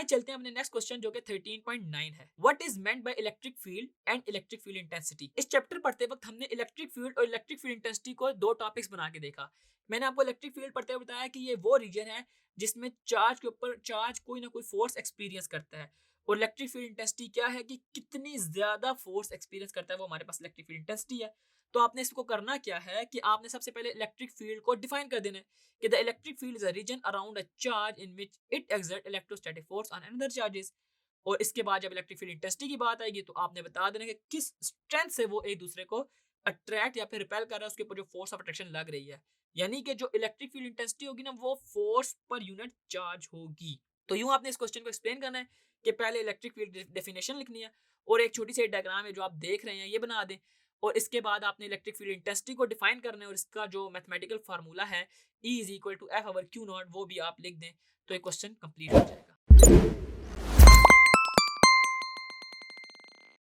आइए चलते हैं अपने नेक्स्ट क्वेश्चन जो कि 13.9 है। What is meant by electric field and electric field intensity. इस चैप्टर पढ़ते वक्त हमने इलेक्ट्रिक फील्ड और इलेक्ट्रिक फील्ड इंटेंसिटी को दो टॉपिक्स बना के देखा। मैंने आपको इलेक्ट्रिक फील्ड पढ़ते हुए बताया कि ये वो रीजन है जिसमें चार्ज के ऊपर चार्ज कोई ना कोई फोर्स एक्सपीरियंस करता है, और इलेक्ट्रिक फील्ड इंटेंसिटी क्या है कि कितनी ज्यादा फोर्स एक्सपीरियंस करता है, वो हमारे पास इलेक्ट्रिक फील्ड इंटेंसिटी है। तो आपने इसको करना क्या है कि आपने सबसे पहले इलेक्ट्रिक फील्ड को डिफाइन कर देना है कि the electric field is a region around a charge in which it exert electrostatic force on another charges. और इसके बाद जब इलेक्ट्रिक फील्ड इंटेंसिटी की बात आएगी तो आपने बता देना कि किस स्ट्रेंथ से वो एक दूसरे को अट्रैक्ट या फिर रिपेल कर रहा है, उसके ऊपर जो फोर्स ऑफ अट्रैक्शन लग रही है। यानी कि जो इलेक्ट्रिक फील्ड इंटेंसिटी होगी ना, वो फोर्स पर यूनिट चार्ज होगी। तो यूं आपने इस क्वेश्चन को एक्सप्लेन करना है कि पहले इलेक्ट्रिक फील्ड डेफिनेशन लिखनी है और एक छोटी सी डायग्राम है जो आप देख रहे हैं ये बना दें, और इसके बाद आपने इलेक्ट्रिक फील्ड इंटेंसिटी को डिफाइन करना है और इसका जो मैथमेटिकल फार्मूला है E is equal to F over q naught वो भी आप लिख दें, तो ये क्वेश्चन कंप्लीट हो जाएगा।